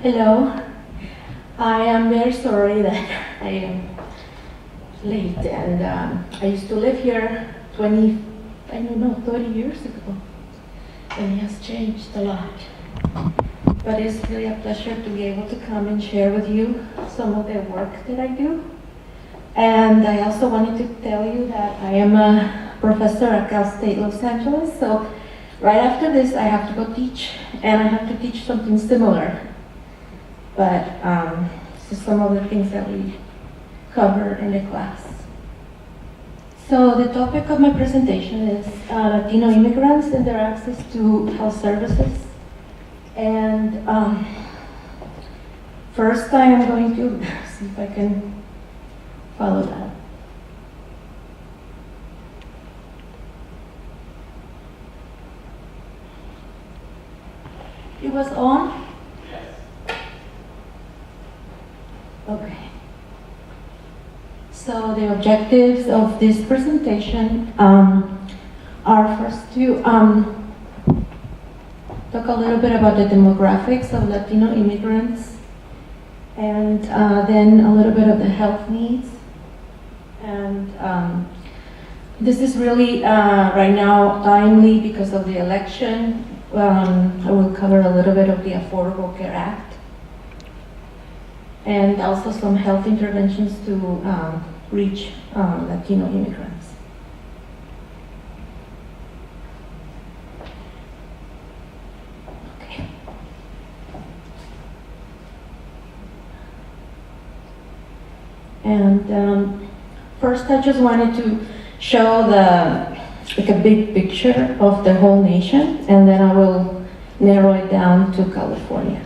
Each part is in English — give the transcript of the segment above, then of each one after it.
Hello. I am very sorry that I am late, and I used to live here 30 years ago, and it has changed a lot. But it's really a pleasure to be able to come and share with you some of the work that I do. And I also wanted to tell you that I am a professor at Cal State Los Angeles, so right after this I have to go teach, and I have to teach something similar. But this is some of the things that we cover in the class. So the topic of my presentation is Latino immigrants and their access to health services. And first I am going to see if I can follow that. It was on? Okay. So the objectives of this presentation are first to talk a little bit about the demographics of Latino immigrants, and then a little bit of the health needs. And this is really right now timely because of the election. I will cover a little bit of the Affordable Care Act, and also some health interventions to reach Latino immigrants. Okay. And first I just wanted to show a big picture of the whole nation, and then I will narrow it down to California.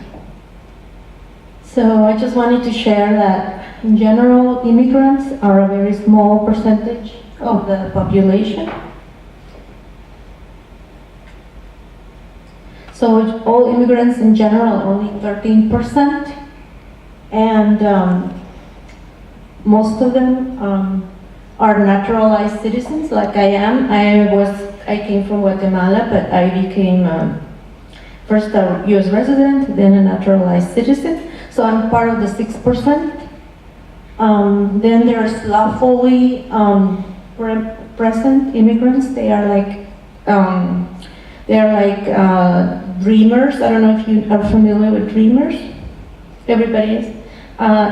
So I just wanted to share that in general, immigrants are a very small percentage of the population. So all immigrants in general, only 13%, and most of them are naturalized citizens, like I am. I came from Guatemala, but I became first a U.S. resident, then a naturalized citizen. So I'm part of the 6%. Then there's lawfully present immigrants. They are like dreamers. I don't know if you are familiar with dreamers. Everybody is.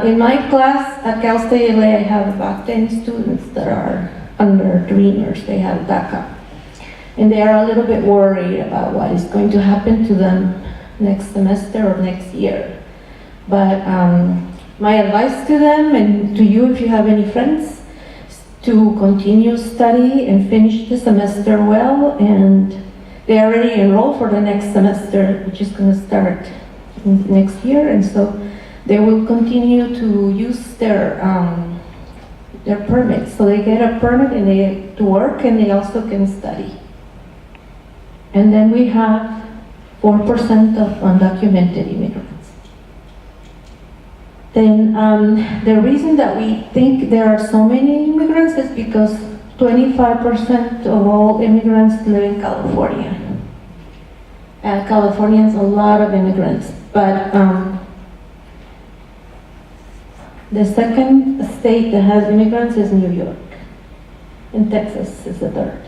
In my class at Cal State LA, I have about 10 students that are under dreamers. They have DACA. And they are a little bit worried about what is going to happen to them next semester or next year. But my advice to them, and to you if you have any friends, is to continue study and finish the semester well, and they already enrolled for the next semester, which is going to start next year, and so they will continue to use their permits. So they get a permit and to work, and they also can study. And then we have 4% of undocumented immigrants. Then the reason that we think there are so many immigrants is because 25% of all immigrants live in California. California has a lot of immigrants, but the second state that has immigrants is New York, and Texas is the third.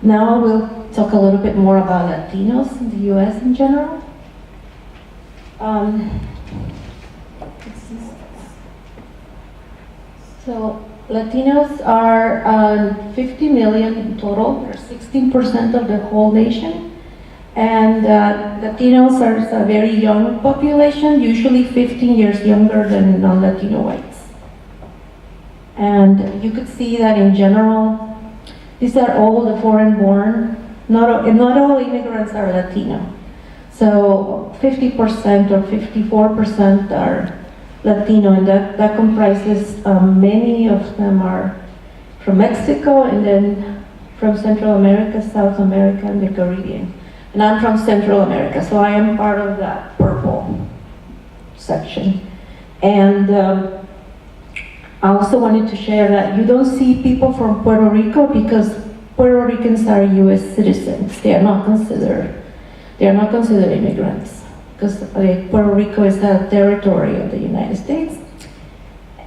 Now we'll talk a little bit more about Latinos in the U.S. in general. So Latinos are 50 million in total. They're 16% of the whole nation. And Latinos are a very young population, usually 15 years younger than non-Latino whites. And you could see that in general, these are all the foreign-born. Not all immigrants are Latino. So 50% or 54% are Latino, and that comprises many of them are from Mexico, and then from Central America, South America, and the Caribbean. And I'm from Central America, so I am part of that purple section. And I also wanted to share that you don't see people from Puerto Rico because Puerto Ricans are U.S. citizens. They are not considered immigrants because Puerto Rico is a territory of the United States.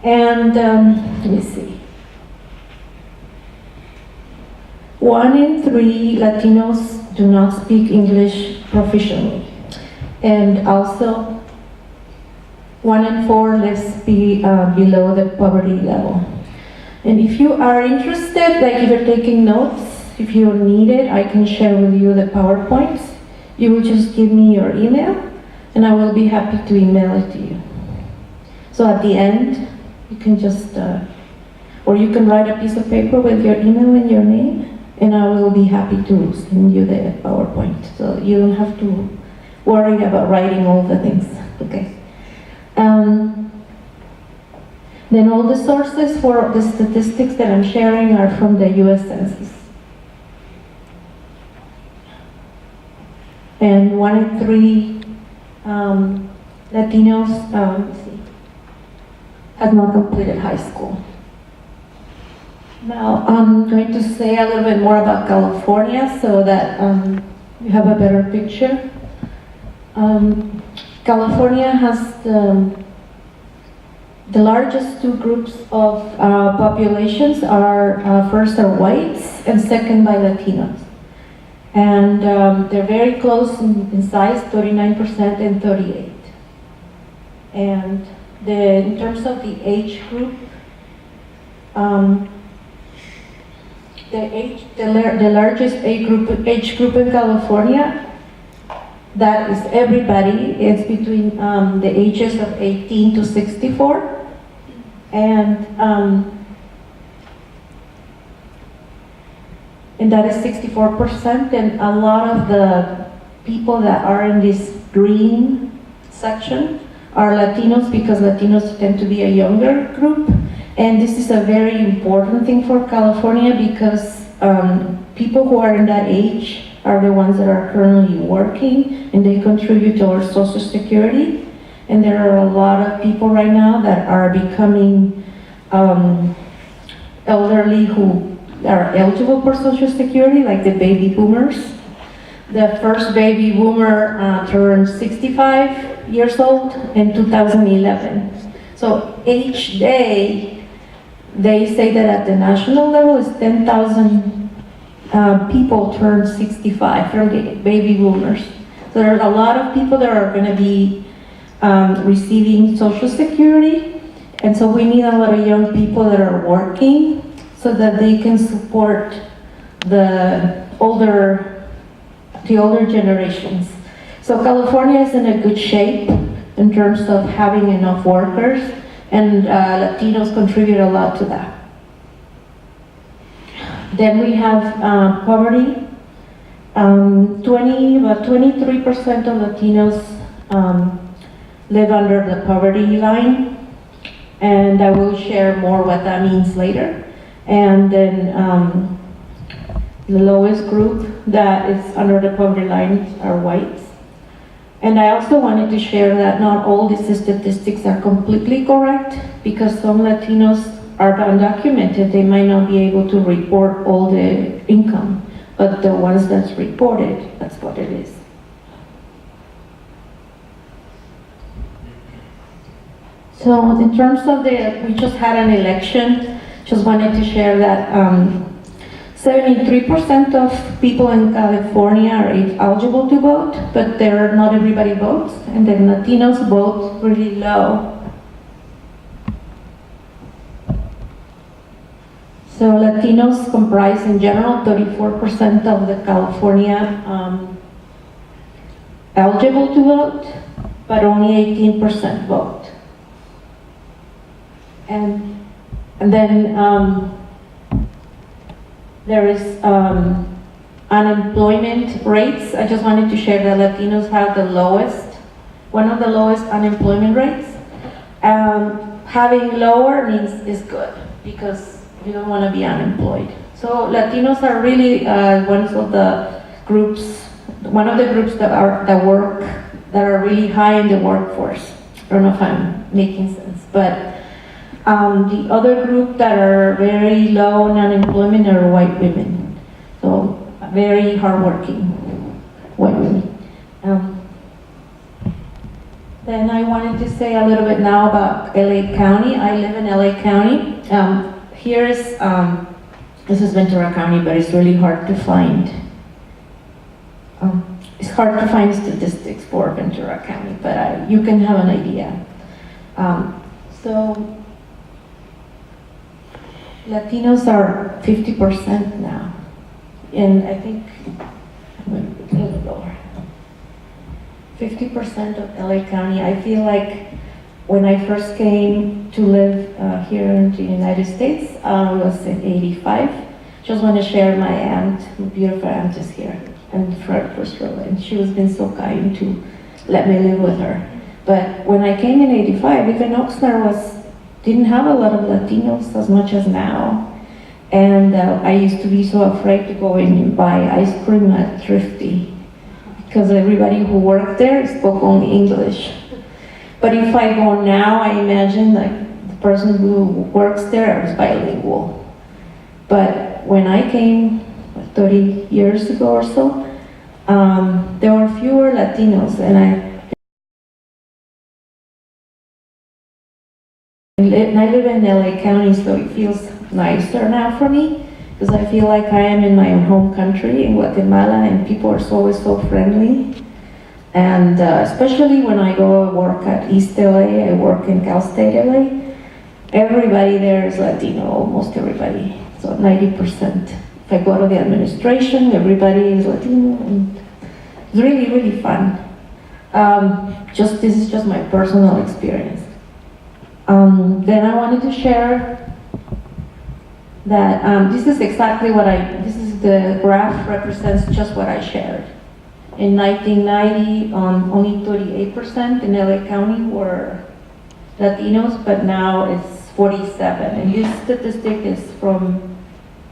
And let me see. 1 in 3 Latinos do not speak English proficiently. And also, 1 in 4 lives below the poverty level. And if you are interested, like if you're taking notes, if you need it, I can share with you the PowerPoints. You will just give me your email, and I will be happy to email it to you. So at the end, you can just, or you can write a piece of paper with your email and your name, and I will be happy to send you the PowerPoint. So you don't have to worry about writing all the things, okay? Then all the sources for the statistics that I'm sharing are from the US Census. And 1 in 3 Latinos have not completed high school. Now I'm going to say a little bit more about California so that you have a better picture. California has the largest 2 groups of populations are first are whites and second by Latinos. And they're very close in size, 39% and 38%. And in terms of the age group, the largest age group in California, that is everybody, is between the ages of 18 to 64. And that is 64%, and a lot of the people that are in this green section are Latinos because Latinos tend to be a younger group. And this is a very important thing for California because people who are in that age are the ones that are currently working and they contribute to our Social Security. And there are a lot of people right now that are becoming elderly who are eligible for Social Security, like the baby boomers. The first baby boomer turned 65 years old in 2011. So each day, they say that at the national level is 10,000 people turn 65 from the baby boomers. So there are a lot of people that are going to be receiving Social Security, and so we need a lot of young people that are working so that they can support the older generations. So California is in a good shape in terms of having enough workers, and Latinos contribute a lot to that. Then we have poverty. About 23% of Latinos live under the poverty line, and I will share more what that means later. And then the lowest group that is under the poverty line are whites. And I also wanted to share that not all these statistics are completely correct because some Latinos are undocumented. They might not be able to report all the income, but the ones that's reported, that's what it is. So in terms of we just had an election, just wanted to share that 73% of people in California are eligible to vote, but not everybody votes, and then Latinos vote really low. So Latinos comprise in general 34% of the California eligible to vote, but only 18% vote. And then there is unemployment rates. I just wanted to share that Latinos have one of the lowest unemployment rates. Having lower is good because you don't want to be unemployed. So Latinos are really one of the groups that are really high in the workforce. I don't know if I'm making sense, but The other group that are very low in unemployment are white women. So very hardworking white women. Then I wanted to say a little bit now about LA County. I live in LA County. Here is, this is Ventura County, but it's really hard to find. It's hard to find statistics for Ventura County, but you can have an idea. So Latinos are 50% now, and I think I'm going to put a little lower. 50% of LA County. I feel like when I first came to live here in the United States, I was in '85. Just want to share my aunt, my beautiful aunt is here, and first row, and she was been so kind to let me live with her. But when I came in '85, even Oxnard didn't have a lot of Latinos as much as now. And I used to be so afraid to go in and buy ice cream at Thrifty, because everybody who worked there spoke only English. But if I go now, I imagine like the person who works there is bilingual. But when I came 30 years ago or so, there were fewer Latinos, and I live in LA County, so it feels nicer now for me, because I feel like I am in my own home country in Guatemala, and people are always so friendly. And especially when I go work at East LA, I work in Cal State LA, everybody there is Latino, almost everybody, so 90%. If I go to the administration, everybody is Latino, and it's really, really fun. This is just my personal experience. Then I wanted to share that this is exactly what this is the graph represents just what I shared. In 1990, only 38% in LA County were Latinos, but now it's 47. And this statistic is from,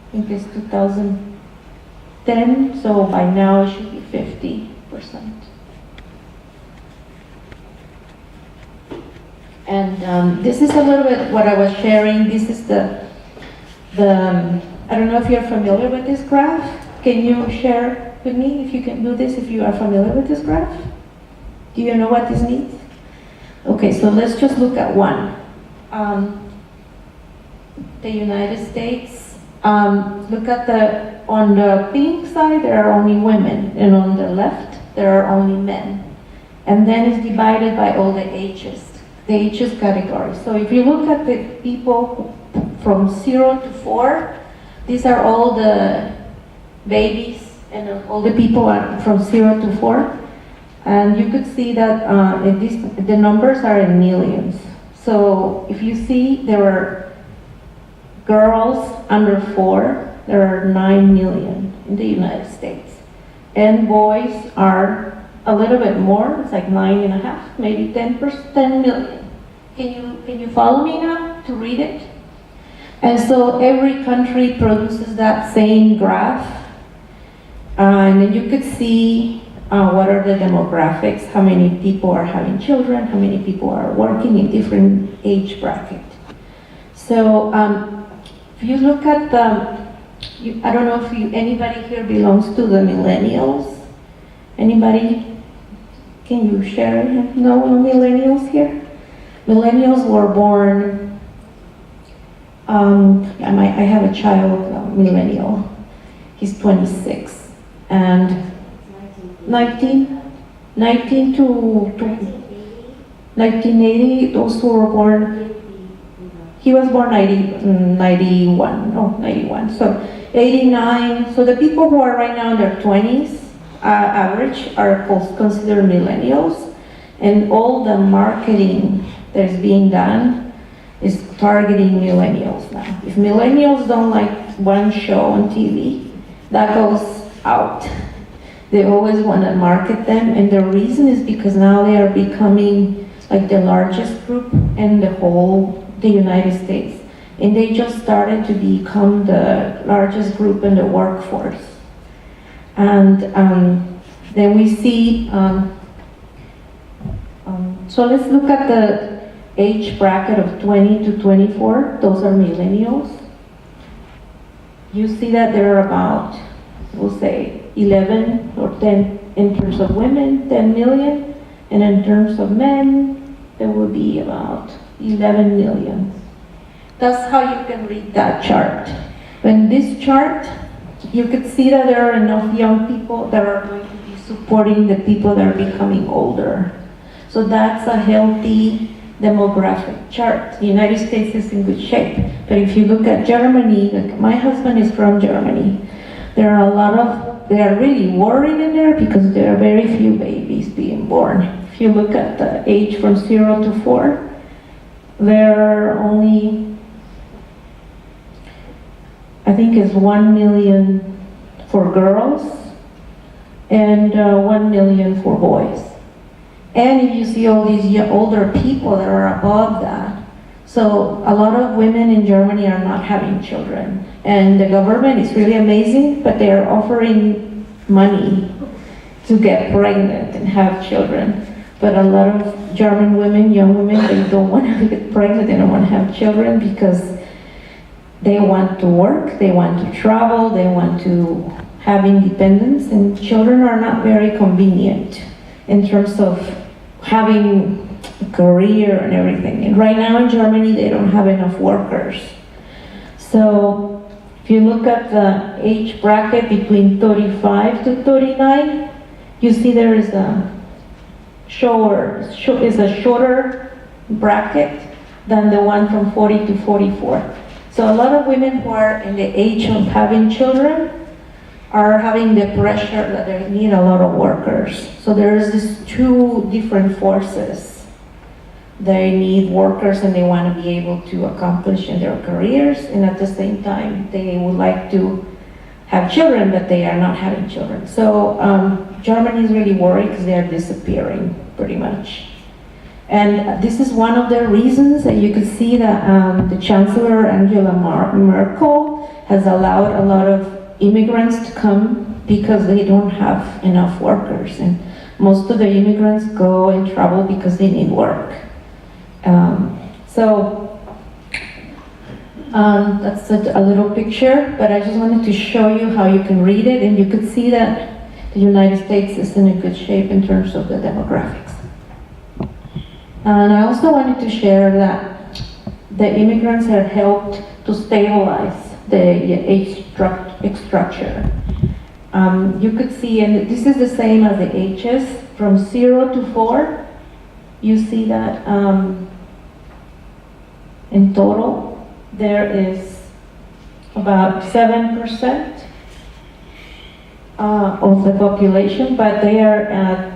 I think it's 2010, so by now it should be 50%. And this is a little bit what I was sharing. This is I don't know if you're familiar with this graph. Can you share with me if you can do this, if you are familiar with this graph? Do you know what this means? Okay, so let's just look at one. The United States, look at on the pink side, there are only women, and on the left, there are only men. And then it's divided by all the ages. The ages category. So if you look at the people from 0 to 4, these are all the babies, and all the people are from 0 to 4. And you could see that the numbers are in millions. So if you see there are girls under 4, there are 9 million in the United States. And boys are a little bit more, it's like 9.5, maybe 10 million. Can you follow me now to read it? And so every country produces that same graph. And then you could see what are the demographics, how many people are having children, how many people are working in different age bracket. So if you look at I don't know if anybody here belongs to the millennials. Anybody? Can you share? No millennials here? Millennials were born, I have a child, millennial. He's 26. And 19 to 1980, those who were born, he was born 91, so 89. So the people who are right now in their 20s, average, are considered millennials. And all the marketing that is being done is targeting millennials now. If millennials don't like one show on TV, that goes out. They always want to market them, and the reason is because now they are becoming like the largest group in the United States. And they just started to become the largest group in the workforce. And then we see, so let's look at age bracket of 20 to 24, those are millennials. You see that there are about, we'll say, 11 or 10 in terms of women, 10 million, and in terms of men, there will be about 11 million. That's how you can read that chart. In this chart, you could see that there are enough young people that are going to be supporting the people that are becoming older. So that's a healthy demographic chart. The United States is in good shape. But if you look at Germany, like my husband is from Germany, they are really worried in there because there are very few babies being born. If you look at the age from 0 to 4, there are only, I think it's 1 million for girls and 1 million for boys. And if you see all these older people that are above that, so a lot of women in Germany are not having children. And the government is really amazing, but they are offering money to get pregnant and have children. But a lot of German women, young women, they don't want to get pregnant, they don't want to have children because they want to work, they want to travel, they want to have independence, and children are not very convenient in terms of having a career and everything. And right now in Germany, they don't have enough workers. So if you look at the age bracket between 35 to 39, you see there is a shorter bracket than the one from 40 to 44. So a lot of women who are in the age of having children are having the pressure that they need a lot of workers. So there's these two different forces. They need workers and they want to be able to accomplish in their careers, and at the same time they would like to have children, but they are not having children. So Germany is really worried because they are disappearing pretty much. And this is one of the reasons that you could see that the Chancellor Angela Merkel has allowed a lot of immigrants to come because they don't have enough workers. And most of the immigrants go and travel because they need work. That's a little picture, but I just wanted to show you how you can read it, and you could see that the United States is in a good shape in terms of the demographics. And I also wanted to share that the immigrants have helped to stabilize the age structure. You could see, and this is the same as the ages, from 0 to 4, you see that in total there is about 7% of the population, but they are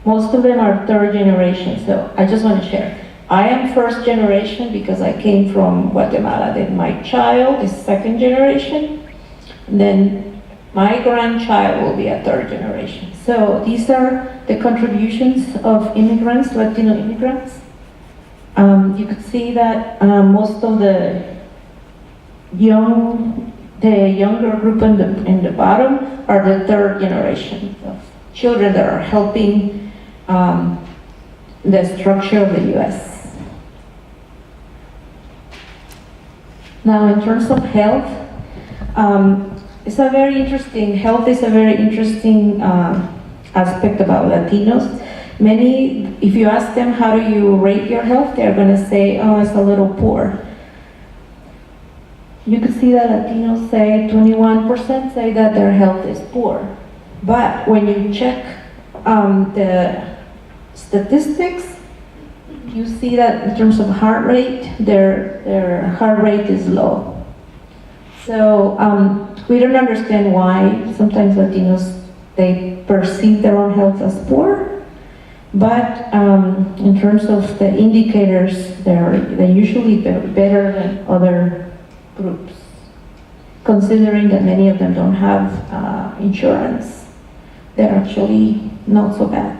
most of them are third generation. So I just want to share. I am first generation because I came from Guatemala. Then my child is second generation. And then my grandchild will be a third generation. So these are the contributions of immigrants, Latino immigrants. You could see that most of the younger group in the bottom are the third generation of children that are helping the structure of the U.S. Now, in terms of health, health is a very interesting aspect about Latinos. Many, if you ask them how do you rate your health, they're going to say, oh, it's a little poor. You can see that Latinos say 21% say that their health is poor. But when you check the statistics, you see that in terms of heart rate, their heart rate is low. So we don't understand why sometimes Latinos, they perceive their own health as poor, but in terms of the indicators, they're usually better than other groups, considering that many of them don't have insurance. They're actually not so bad.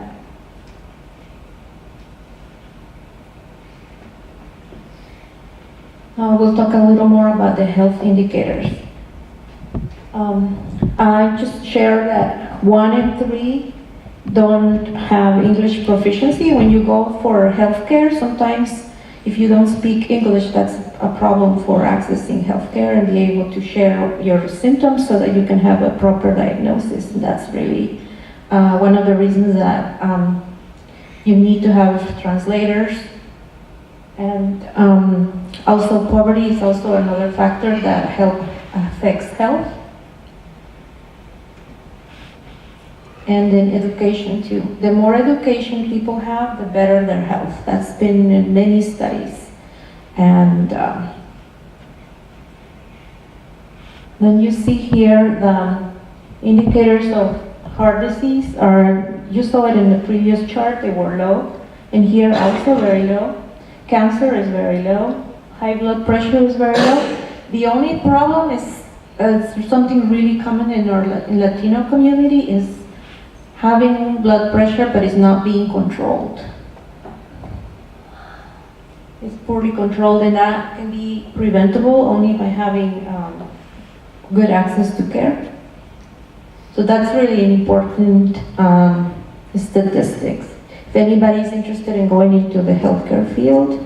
Now we'll talk a little more about the health indicators. I just shared that 1 in 3 don't have English proficiency. When you go for healthcare, sometimes if you don't speak English, that's a problem for accessing healthcare and be able to share your symptoms so that you can have a proper diagnosis. And that's really one of the reasons that you need to have translators. And also poverty is also another factor that affects health. And then education too. The more education people have, the better their health. That's been in many studies. And then you see here the indicators of heart disease are, you saw it in the previous chart, they were low. And here also very low. Cancer is very low. High blood pressure is very low. The only problem is something really common in our Latino community is having blood pressure, but it's not being controlled. It's poorly controlled, and that can be preventable only by having good access to care. So that's really an important statistics. If anybody's interested in going into the healthcare field,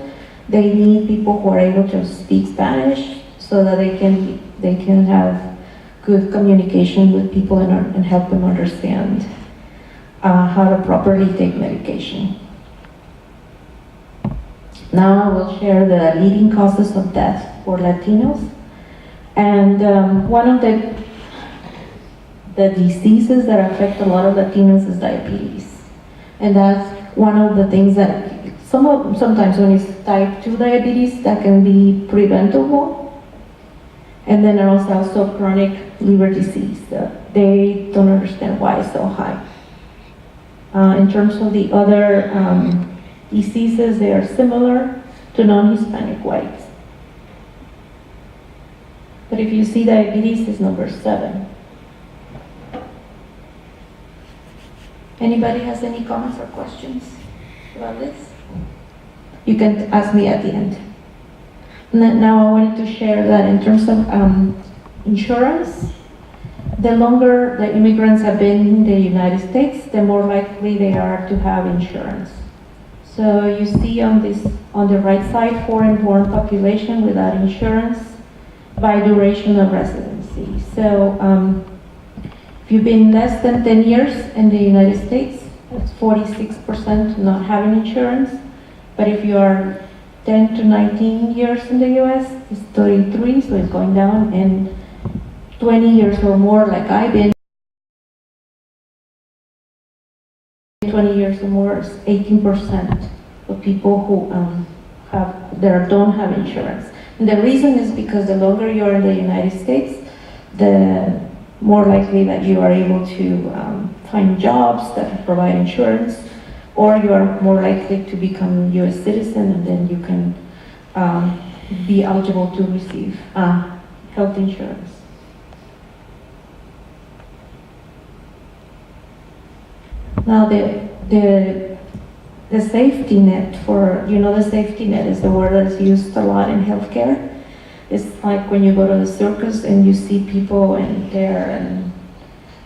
they need people who are able to speak Spanish so that they can have good communication with people and help them understand how to properly take medication. Now I will share the leading causes of death for Latinos. And one of the diseases that affect a lot of Latinos is diabetes. And that's one of the things that sometimes when it's type 2 diabetes, that can be preventable. And then there's also chronic liver disease. They don't understand why it's so high. In terms of the other diseases, they are similar to non-Hispanic whites. But if you see diabetes is number 7. Anybody has any comments or questions about this? You can ask me at the end. Now I wanted to share that in terms of insurance, the longer the immigrants have been in the United States, the more likely they are to have insurance. So you see on the right side, foreign-born population without insurance by duration of residency. So if you've been less than 10 years in the United States, it's 46% not having insurance. But if you are 10 to 19 years in the US, it's 33, so it's going down. And 20 years or more, like I've been, 20 years or more is 18% of people who don't have insurance. And the reason is because the longer you're in the United States, the more likely that you are able to find jobs that provide insurance, or you are more likely to become a US citizen, and then you can be eligible to receive health insurance. Now the safety net the safety net is the word that's used a lot in healthcare. It's like when you go to the circus and you see people in there and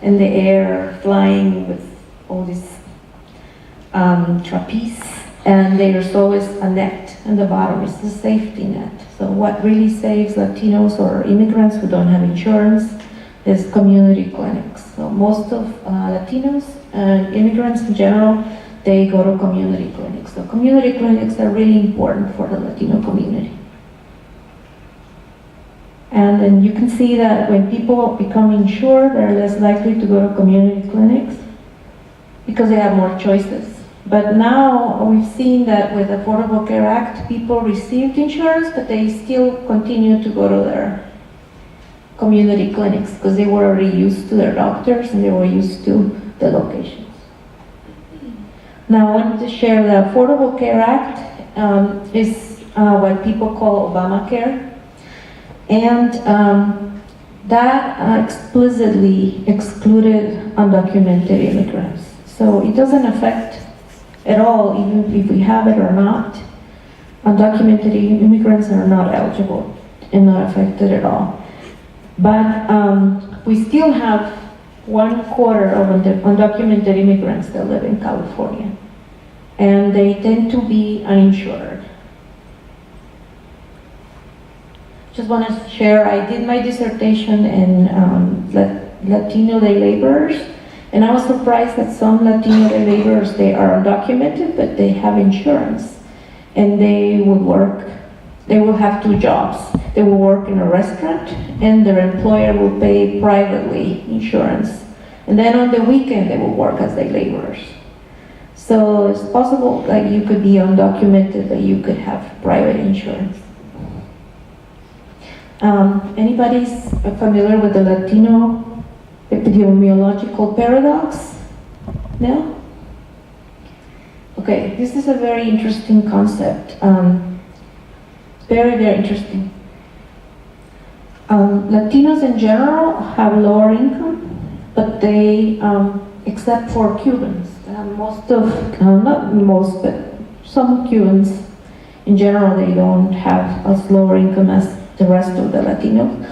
in the air flying with all these trapeze, and there's always a net in the bottom. It's the safety net. So what really saves Latinos or immigrants who don't have insurance is community clinics. So most of Latinos and immigrants in general, they go to community clinics. So community clinics are really important for the Latino community. And then you can see that when people become insured, they're less likely to go to community clinics because they have more choices. But now we've seen that with the Affordable Care Act, people received insurance, but they still continue to go to their community clinics because they were already used to their doctors and they were used to the locations. Now I wanted to share the Affordable Care Act is what people call Obamacare. And that explicitly excluded undocumented immigrants. So it doesn't affect at all, even if we have it or not. Undocumented immigrants are not eligible and not affected at all. But we still have 1/4 of undocumented immigrants that live in California. And they tend to be uninsured. just want to share, I did my dissertation in Latino day laborers, and I was surprised that some Latino day laborers, they are undocumented, but they have insurance, and they will have two jobs. They will work in a restaurant, and their employer will pay privately insurance. And then on the weekend, they will work as day laborers. So it's possible that you could be undocumented, but you could have private insurance. Anybody's familiar with the Latino epidemiological paradox? No? Okay, this is a very interesting concept. Very, very interesting. Latinos in general have lower income, but they, except for Cubans, not most, but some Cubans in general, they don't have as lower income as the rest of the Latinos.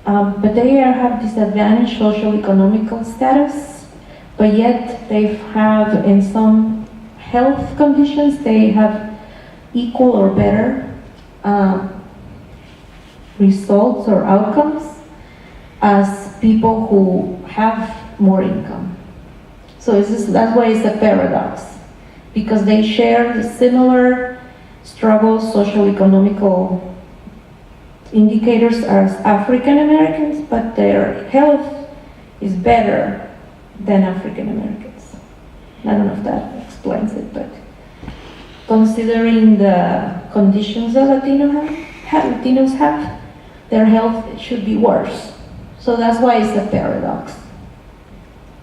But they have disadvantaged social-economical status, but yet they have, in some health conditions, they have equal or better results or outcomes as people who have more income. So that's why it's a paradox, because they share similar struggles, social-economical indicators as African Americans, but their health is better than African Americans. I don't know if that explains it, but considering the conditions that Latinos have, their health should be worse. So that's why it's a paradox.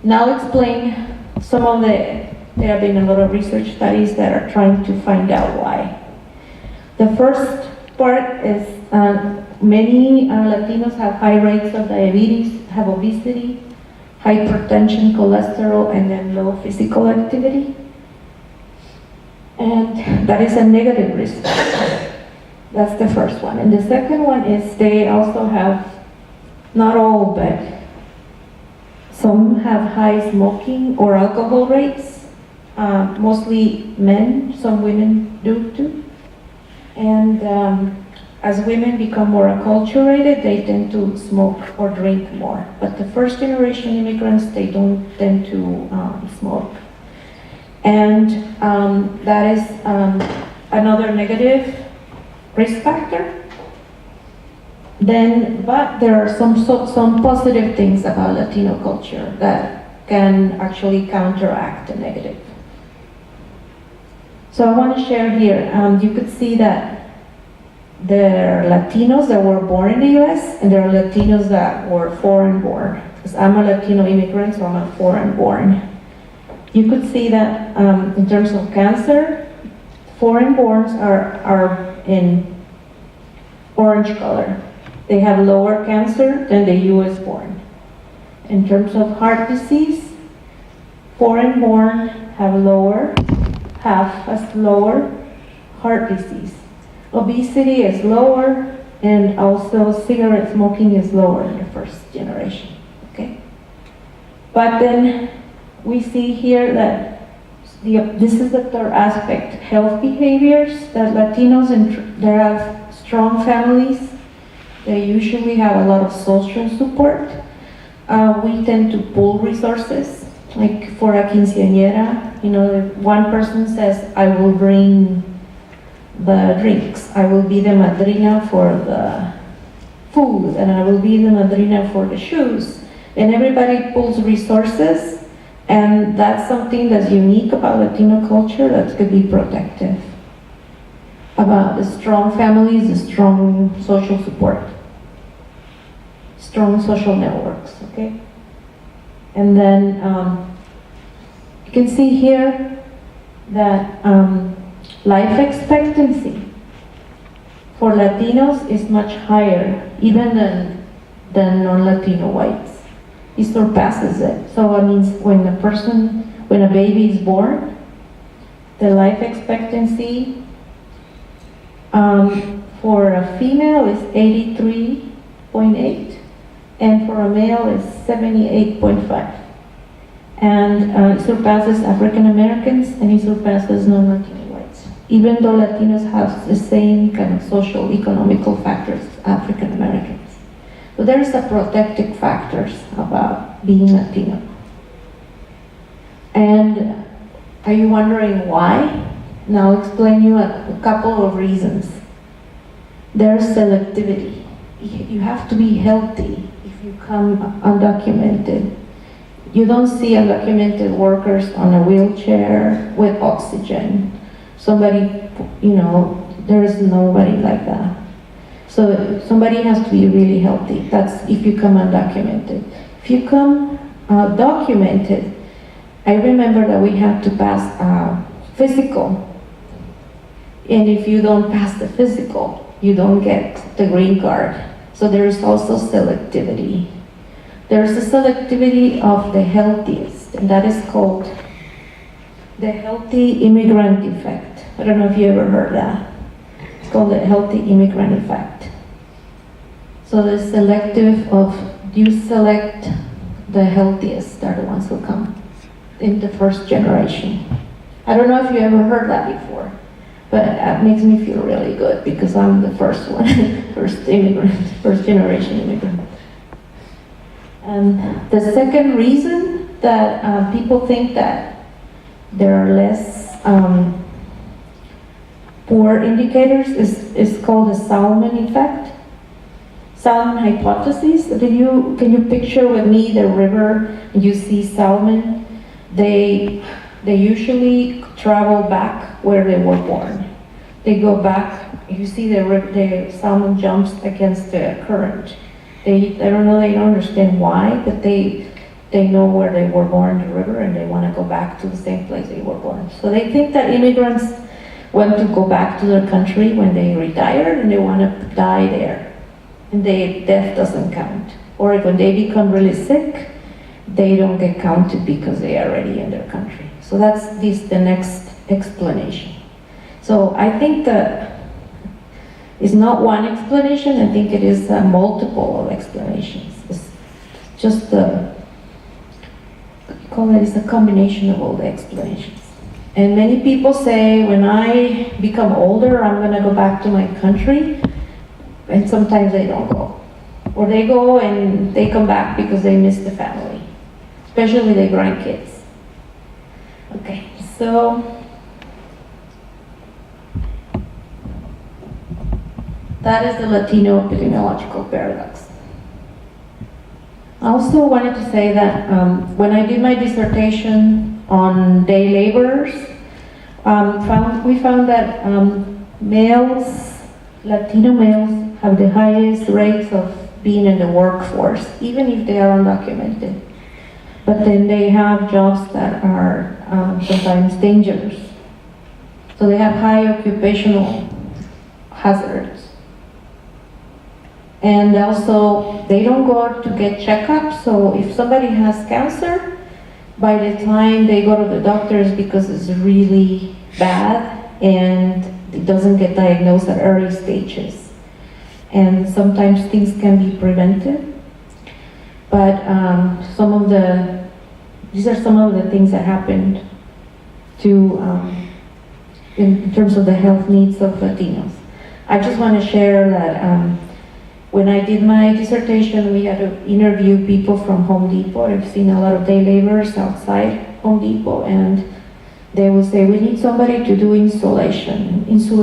Now I'll explain some of there have been a lot of research studies that are trying to find out why. The first part is many Latinos have high rates of diabetes, have obesity, hypertension, cholesterol, and then low physical activity. And that is a negative risk factor. That's the first one. And the second one is they also have, not all, but some have high smoking or alcohol rates, mostly men, some women do too. And as women become more acculturated, they tend to smoke or drink more. But the first generation immigrants, they don't tend to smoke. And that is another negative risk factor. But there are some positive things about Latino culture that can actually counteract the negative. So I want to share here, you could see that there are Latinos that were born in the US, and there are Latinos that were foreign born. Because I'm a Latino immigrant, so I'm a foreign born. You could see that in terms of cancer, foreign borns are in orange color. They have lower cancer than the US born. In terms of heart disease, foreign born have lower heart disease. Obesity is lower, and also cigarette smoking is lower in the first generation, okay? But then we see here that this is the third aspect, health behaviors, that Latinos, they have strong families. They usually have a lot of social support. We tend to pool resources, like for a quinceañera, if one person says, I will bring the drinks, I will be the madrina for the food, and I will be the madrina for the shoes. And everybody pools resources, and that's something that's unique about Latino culture that could be protective. About the strong families, the strong social support, strong social networks, okay? And then you can see here that life expectancy for Latinos is much higher, even than non-Latino whites. It surpasses it. So it means when a baby is born, the life expectancy for a female is 83.8, and for a male is 78.5. And it surpasses African Americans, and it surpasses non-Latino whites, even though Latinos have the same kind of social economical factors African Americans. So there is a protective factors about being Latino. And are you wondering why? Now I'll explain you a couple of reasons. There's selectivity. You have to be healthy if you come undocumented. You don't see undocumented workers on a wheelchair with oxygen. Somebody, there is nobody like that. So somebody has to be really healthy. That's if you come undocumented. If you come documented, I remember that we had to pass a physical. And if you don't pass the physical, you don't get the green card. So there is also selectivity. There's a selectivity of the healthiest, and that is called the healthy immigrant effect. I don't know if you ever heard that. It's called the healthy immigrant effect. So the selective of, you select the healthiest, they're the ones who come in the first generation. I don't know if you ever heard that before, but it makes me feel really good because I'm the first one, first immigrant, first generation immigrant. And the second reason that people think that there are less poor indicators is called the Salmon effect. Salmon hypothesis. Can you picture with me the river and you see salmon? They usually travel back where they were born. They go back, you see the salmon jumps against the current. I don't know, they don't understand why, but they know where they were born in the river and they want to go back to the same place they were born. So they think that immigrants want to go back to their country when they retire and they want to die there. And death doesn't count. Or when they become really sick, they don't get counted because they are already in their country. So that's the next explanation. So I think that it's not one explanation, I think it is a multiple of explanations. It's just it's a combination of all the explanations. And many people say, when I become older, I'm gonna go back to my country, and sometimes they don't go. Or they go and they come back because they miss the family, especially their grandkids. Okay, so that is the Latino epidemiological paradox. I also wanted to say that when I did my dissertation on day laborers, we found that Latino males have the highest rates of being in the workforce, even if they are undocumented. But then they have jobs that are sometimes dangerous. So they have high occupational hazards. And also, they don't go to get checkups, so if somebody has cancer, by the time they go to the doctors because it's really bad and it doesn't get diagnosed at early stages. And sometimes things can be prevented. But these are some of the things that happened in terms of the health needs of Latinos. I just want to share that when I did my dissertation, we had to interview people from Home Depot. I've seen a lot of day laborers outside Home Depot, and they will say, we need somebody to do insulation. And so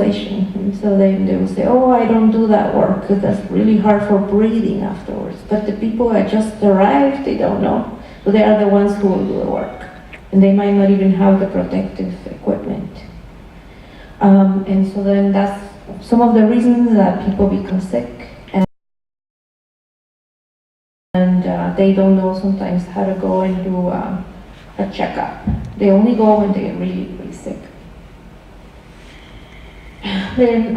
they will say, oh, I don't do that work, because that's really hard for breathing afterwards. But the people that just arrived, they don't know. So they are the ones who will do the work. And they might not even have the protective equipment. And so then that's some of the reasons that people become sick. And they don't know sometimes how to go and do a checkup. They only go when they're really, really sick. Then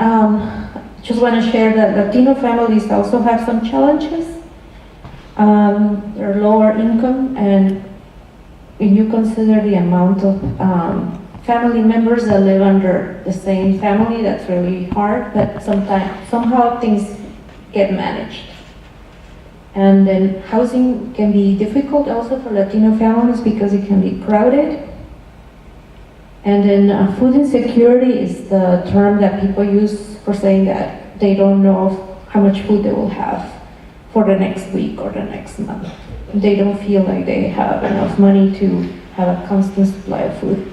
just want to share that Latino families also have some challenges. They're lower income, and when you consider the amount of family members that live under the same family, that's really hard, but somehow things get managed. And then housing can be difficult also for Latino families because it can be crowded. And then food insecurity is the term that people use for saying that they don't know how much food they will have for the next week or the next month. They don't feel like they have enough money to have a constant supply of food.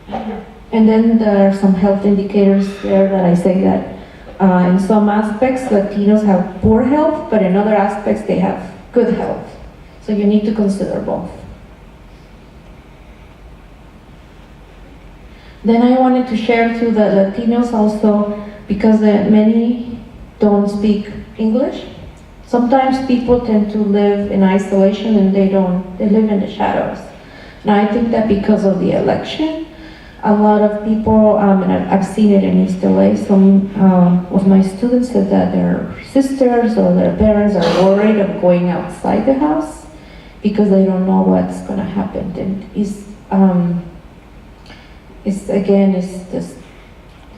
And then there are some health indicators there that I say that in some aspects Latinos have poor health, but in other aspects they have good health. So you need to consider both. Then I wanted to share to the Latinos also, because many don't speak English. Sometimes people tend to live in isolation and they live in the shadows. And I think that because of the election, a lot of people, and I've seen it in East LA, some of my students said that their sisters or their parents are worried of going outside the house because they don't know what's gonna happen. And it's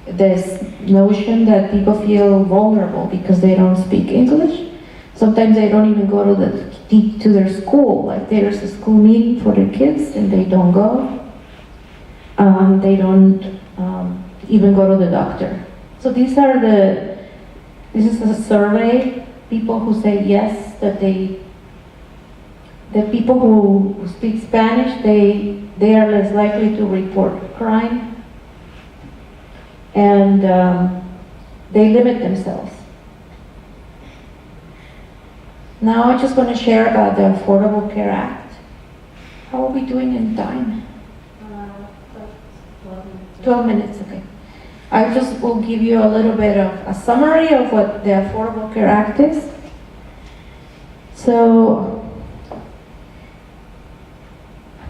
this notion that people feel vulnerable because they don't speak English. Sometimes they don't even go to their school. Like there's a school meeting for their kids and they don't go. They don't even go to the doctor. So this is a survey, people who say yes, that the people who speak Spanish, they are less likely to report crime, and they limit themselves. Now I just want to share about the Affordable Care Act. How are we doing in time? 12 minutes, okay. I just will give you a little bit of a summary of what the Affordable Care Act is. So,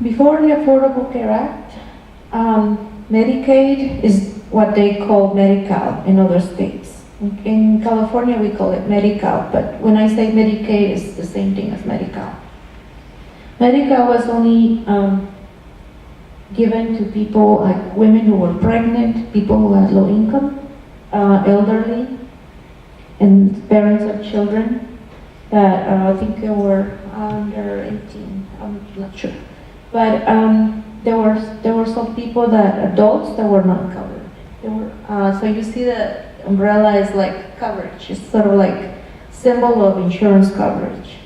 before the Affordable Care Act, Medicaid is what they call Medi-Cal in other states. In California we call it Medi-Cal, but when I say Medicaid, it's the same thing as Medi-Cal. Medi-Cal was only given to people like women who were pregnant, people who had low income, elderly, and parents of children that I think they were under 18, I'm not sure. But there were some people adults that were not covered. So you see the umbrella is like coverage. It's sort of like symbol of insurance coverage.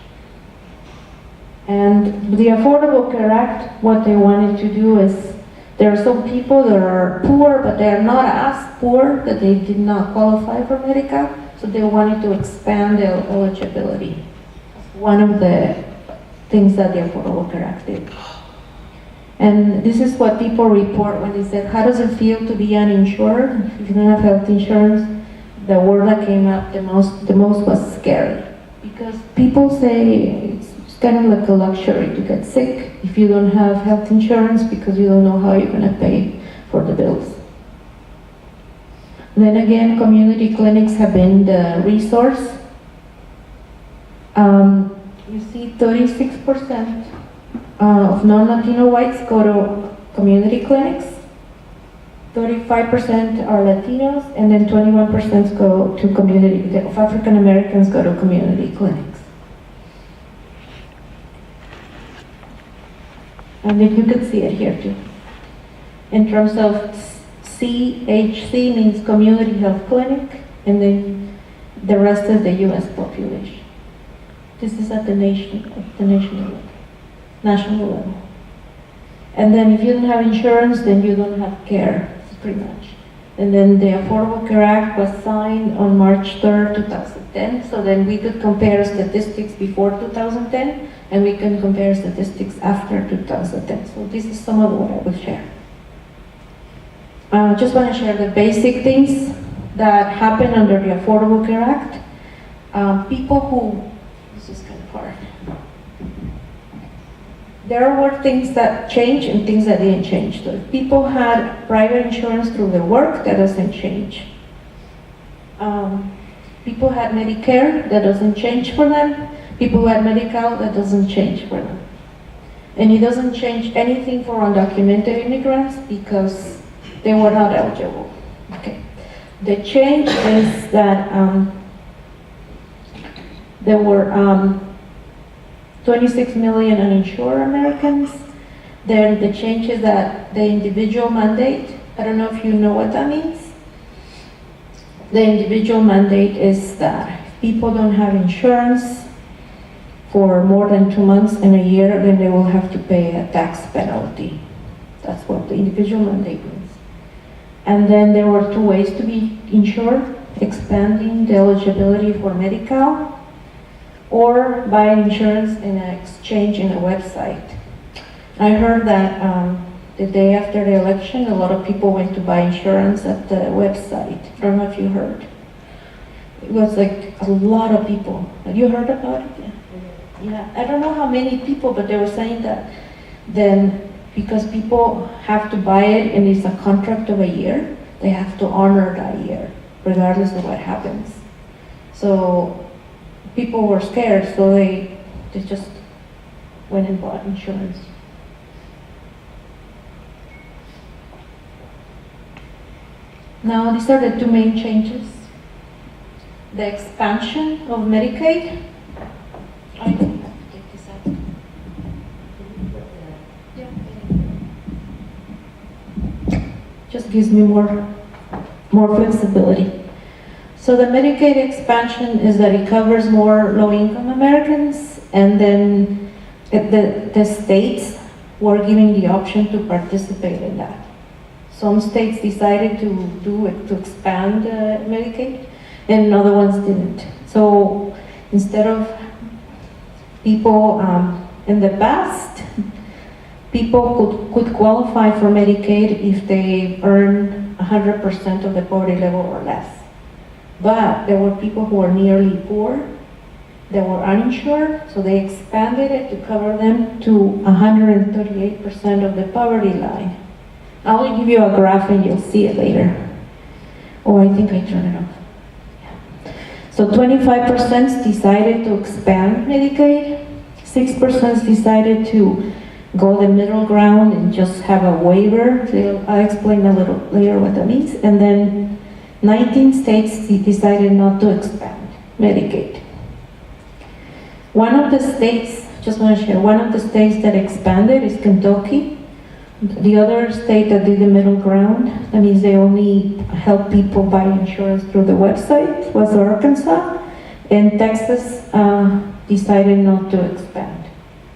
And the Affordable Care Act, what they wanted to do is, there are some people that are poor, but they are not as poor that they did not qualify for Medicaid, so they wanted to expand their eligibility. One of the things that the Affordable Care Act did. And this is what people report when they said, how does it feel to be uninsured? If you don't have health insurance, the word that came up the most was scary. Because people say it's kind of like a luxury to get sick if you don't have health insurance because you don't know how you're gonna pay for the bills. Then again, community clinics have been the resource. You see 36% of non-Latino whites go to community clinics, 35% are Latinos, and then 21% go to of African Americans go to community clinics. And then you can see it here too. In terms of CHC means community health clinic, and then the rest is the US population. This is at the national level. And then if you don't have insurance, then you don't have care, pretty much. And then the Affordable Care Act was signed on March 3rd, 2010, so then we could compare statistics before 2010, and we can compare statistics after 2010. So this is some of what I will share. Just want to share the basic things that happen under the Affordable Care Act. This is kind of hard. There were things that changed and things that didn't change. So if people had private insurance through their work, that doesn't change. People had Medicare, that doesn't change for them. People who had Medi-Cal, that doesn't change for them. And it doesn't change anything for undocumented immigrants because they were not eligible. Okay. The change is that there were 26 million uninsured Americans. Then the change is that the individual mandate, I don't know if you know what that means. The individual mandate is that if people don't have insurance for more than 2 months in a year, then they will have to pay a tax penalty. That's what the individual mandate means. And then there were 2 ways to be insured: expanding the eligibility for medical, or buying insurance in an exchange in a website. I heard that the day after the election, a lot of people went to buy insurance at the website. I don't know if you heard. It was like a lot of people. Have you heard about it? Yeah. I don't know how many people, but they were saying that then because people have to buy it and it's a contract of a year, they have to honor that year, regardless of what happens. So people were scared, so they just went and bought insurance. Now, these are the 2 main changes. The expansion of Medicaid. I think I have to take this out. Yeah. Just gives me more flexibility. So the Medicaid expansion is that it covers more low-income Americans, and then the states were giving the option to participate in that. Some states decided to do it, to expand Medicaid, and other ones didn't. So instead of people in the past, people could qualify for Medicaid if they earn 100% of the poverty level or less. But there were people who were nearly poor, they were uninsured, so they expanded it to cover them to 138% of the poverty line. I will give you a graph and you'll see it later. Oh, I think I turned it off. Yeah. So 25% decided to expand Medicaid, 6% decided to go the middle ground and just have a waiver. I'll explain a little later what that means. And then 19 states decided not to expand Medicaid. One of the states, just want to share, one of the states that expanded is Kentucky. The other state that did the middle ground, that means they only help people buy insurance through the website, was Arkansas. And Texas decided not to expand.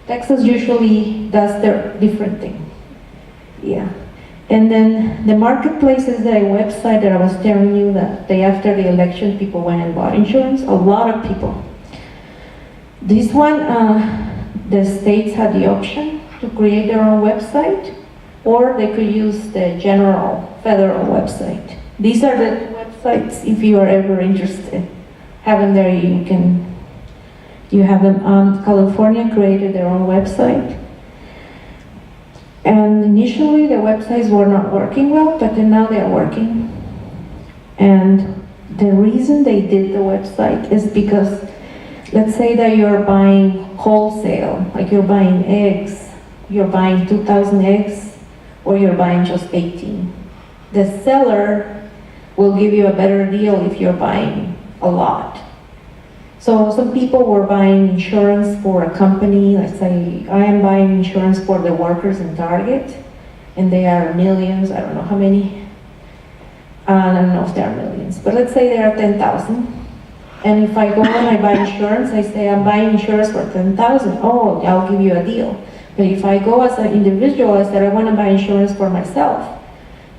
Texas usually does their different thing. Yeah. And then the marketplace is the website that I was telling you that day after the election, people went and bought insurance, a lot of people. This one, the states had the option to create their own website, or they could use the general federal website. These are the websites, if you are ever interested. Having there, you have them. California created their own website. And initially the websites were not working well, but then now they are working. And the reason they did the website is because, let's say that you're buying wholesale, like you're buying eggs, you're buying 2,000 eggs, or you're buying just 18. The seller will give you a better deal if you're buying a lot. So some people were buying insurance for a company. Let's say I am buying insurance for the workers in Target, and they are millions, I don't know how many. I don't know if they are millions, but let's say there are 10,000. And if I go and I buy insurance, I say I'm buying insurance for 10,000. Oh, I'll give you a deal. But if I go as an individual, I said I want to buy insurance for myself,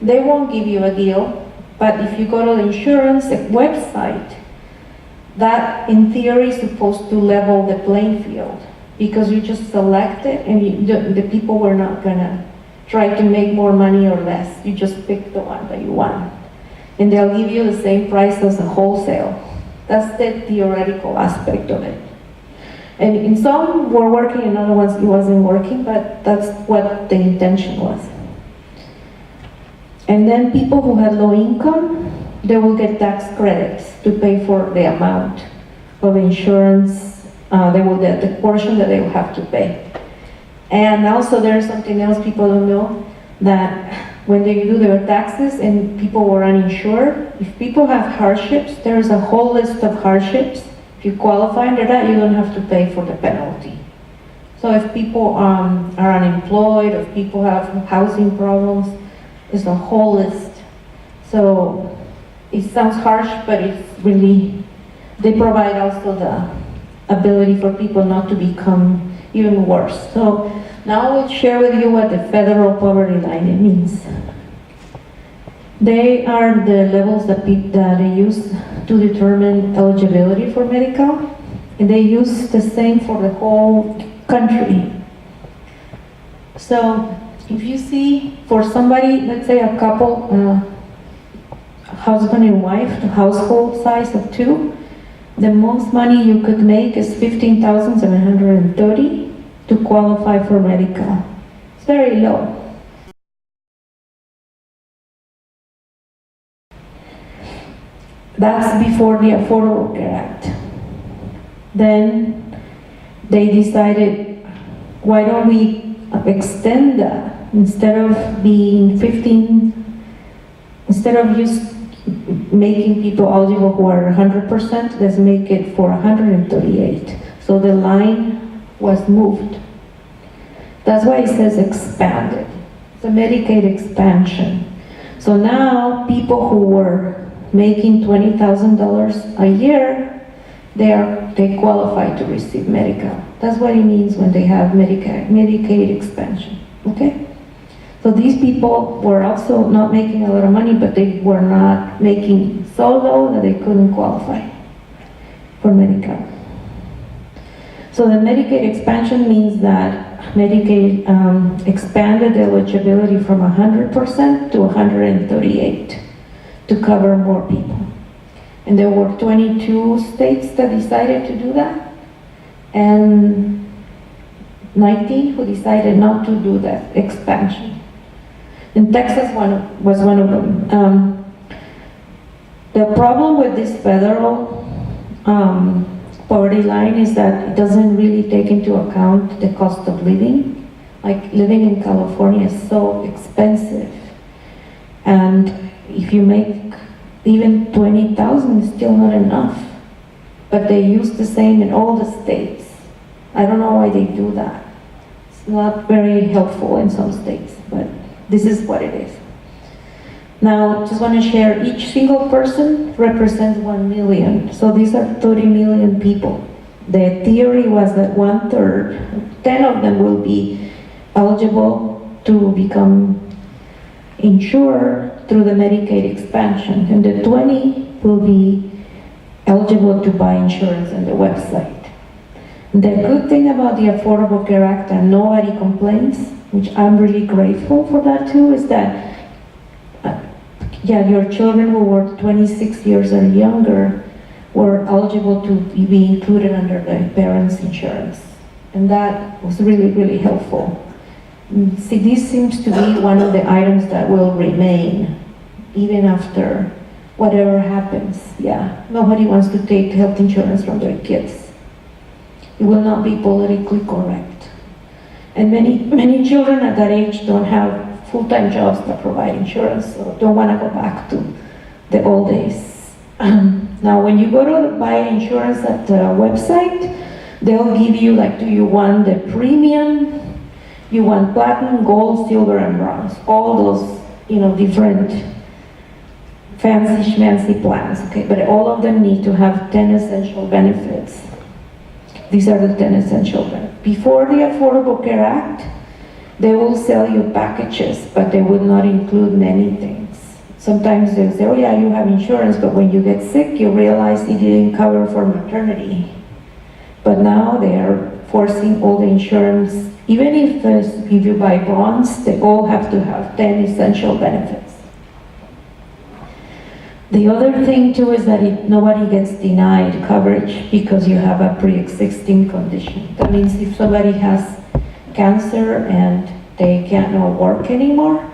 they won't give you a deal. But if you go to the insurance website, that in theory is supposed to level the playing field, because you just select it and the people were not gonna try to make more money or less. You just pick the one that you want. And they'll give you the same price as a wholesale. That's the theoretical aspect of it. And in some were working, in other ones it wasn't working, but that's what the intention was. And then people who had low income, they will get tax credits to pay for the amount of insurance. They will get the portion that they will have to pay. And also there's something else people don't know, that when they do their taxes and people were uninsured, if people have hardships, there's a whole list of hardships. If you qualify under that, you don't have to pay for the penalty. So if people are unemployed, if people have housing problems, it's a whole list. So it sounds harsh, but it's really, they provide also the ability for people not to become even worse. So now I'll share with you what the federal poverty line means. They are the levels that they use to determine eligibility for medical, and they use the same for the whole country. So if you see for somebody, let's say a couple, husband and wife, the household size of 2, the most money you could make is $15,730 to qualify for medical. It's very low. That's before the Affordable Care Act. Then they decided, why don't we extend that? Instead of being 15, instead of just making people eligible who are 100%, let's make it for 138. So the line was moved. That's why it says expanded. It's a Medicaid expansion. So now people who were making $20,000 a year, they qualify to receive medical. That's what it means when they have Medicaid expansion, okay? So these people were also not making a lot of money, but they were not making so low that they couldn't qualify for medical. So the Medicaid expansion means that Medicaid expanded eligibility from 100% to 138 to cover more people. And there were 22 states that decided to do that, and 19 who decided not to do that expansion. And Texas was one of them. The problem with this federal poverty line is that it doesn't really take into account the cost of living. Like living in California is so expensive. And if you make even 20,000, it's still not enough. But they use the same in all the states. I don't know why they do that. It's not very helpful in some states, but this is what it is. Now, just want to share, each single person represents 1 million. So these are 30 million people. The theory was that 1/3, 10 of them will be eligible to become insured through the Medicaid expansion, and the 20 will be eligible to buy insurance on the website. The good thing about the Affordable Care Act, and nobody complains, which I'm really grateful for that too, is that your children who were 26 years or younger were eligible to be included under the parents' insurance. And that was really, really helpful. See, this seems to be one of the items that will remain even after whatever happens. Yeah, nobody wants to take health insurance from their kids. It will not be politically correct. And many children at that age don't have full-time jobs that provide insurance, so don't want to go back to the old days. Now, when you go to buy insurance at the website, they'll give you, like, do you want the premium? You want platinum, gold, silver, and bronze. All those, different fancy schmancy plans, okay? But all of them need to have 10 essential benefits. These are the 10 essential benefits. Before the Affordable Care Act, they will sell you packages, but they would not include many things. Sometimes they'll say, oh yeah, you have insurance, but when you get sick, you realize it didn't cover for maternity. But now they are forcing all the insurance, even if you buy bronze, they all have to have 10 essential benefits. The other thing too is that nobody gets denied coverage because you have a pre-existing condition. That means if somebody has cancer and they can't work anymore,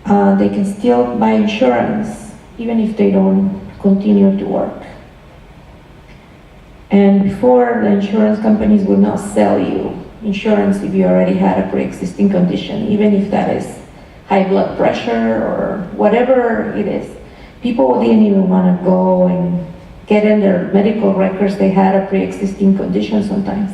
they can still buy insurance even if they don't continue to work. And before, the insurance companies would not sell you insurance if you already had a pre-existing condition, even if that is high blood pressure or whatever it is. People didn't even want to go and get in their medical records they had a pre-existing condition sometimes.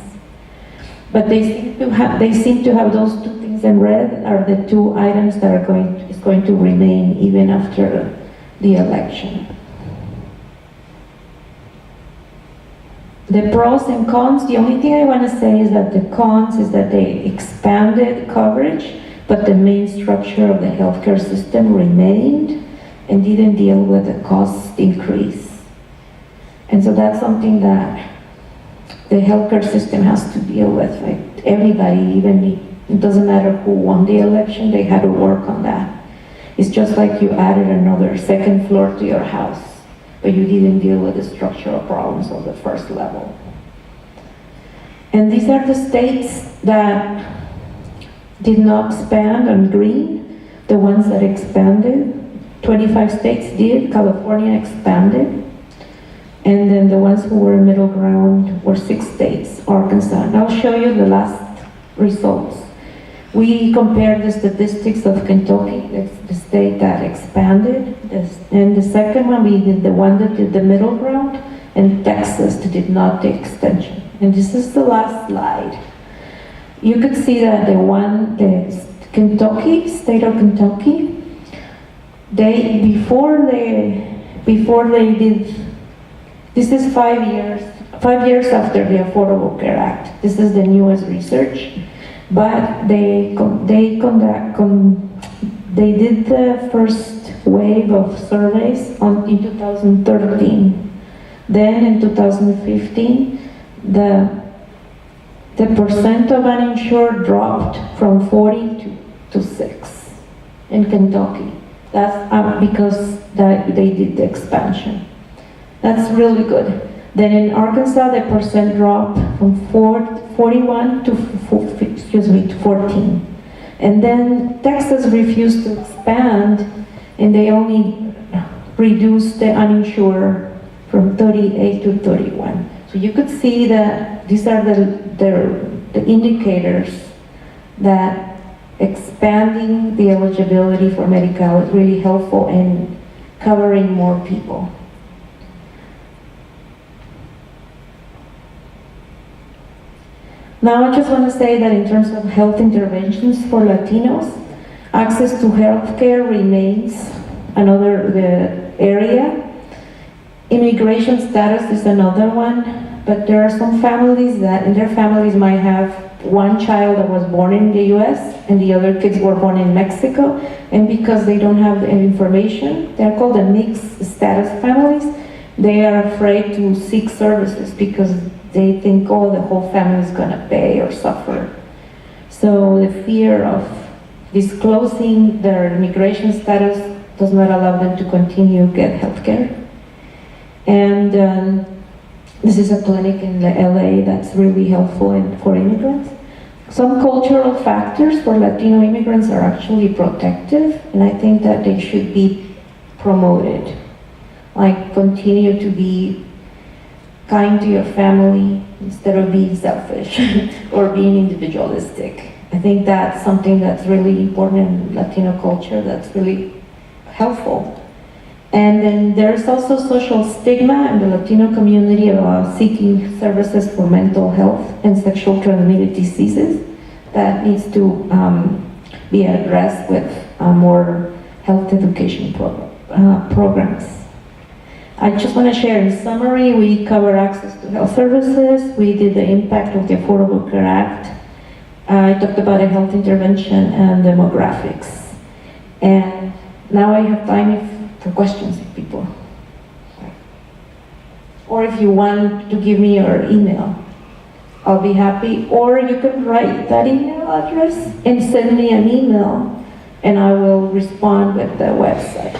But they seem to have those two things in red are the two items that is going to remain even after the election. The pros and cons, the only thing I want to say is that the cons is that they expanded coverage, but the main structure of the healthcare system remained and didn't deal with the cost increase. And so that's something that the healthcare system has to deal with. Like everybody, even it doesn't matter who won the election, they had to work on that. It's just like you added another second floor to your house, but you didn't deal with the structural problems of the first level. And these are the states that did not expand on green, the ones that expanded. 25 states did, California expanded. And then the ones who were middle ground were 6 states, Arkansas. And I'll show you the last results. We compared the statistics of Kentucky, that's the state that expanded. And the second one, we did the one that did the middle ground, and Texas did not the extension. And this is the last slide. You could see that the Kentucky, state of Kentucky, before they did, this is 5 years after the Affordable Care Act. This is the newest research. But they did the first wave of surveys in 2013. Then in 2015, the percent of uninsured dropped from 40 to 6 in Kentucky. That's because they did the expansion. That's really good. Then in Arkansas, the percent dropped from 41 to 14. And then Texas refused to expand, and they only reduced the uninsured from 38 to 31. So you could see that these are the indicators that expanding the eligibility for Medi-Cal is really helpful in covering more people. Now I just want to say that in terms of health interventions for Latinos, access to health care remains another area. Immigration status is another one, but there are some families that in their families might have one child that was born in the US and the other kids were born in Mexico, and because they don't have the information, they're called the mixed status families, they are afraid to seek services because they think, oh, the whole family is going to pay or suffer. So the fear of disclosing their immigration status does not allow them to continue to get health care. And this is a clinic in LA that's really helpful for immigrants. Some cultural factors for Latino immigrants are actually protective, and I think that they should be promoted. Like continue to be kind to your family instead of being selfish or being individualistic. I think that's something that's really important in Latino culture that's really helpful. And then there's also social stigma in the Latino community about seeking services for mental health and sexual transmitted diseases that needs to be addressed with more health education programs. I just want to share in summary, we cover access to health services, we did the impact of the Affordable Care Act, I talked about a health intervention and demographics. And now I have time for questions if people, or if you want to give me your email, I'll be happy, or you can write that email address and send me an email and I will respond with the website.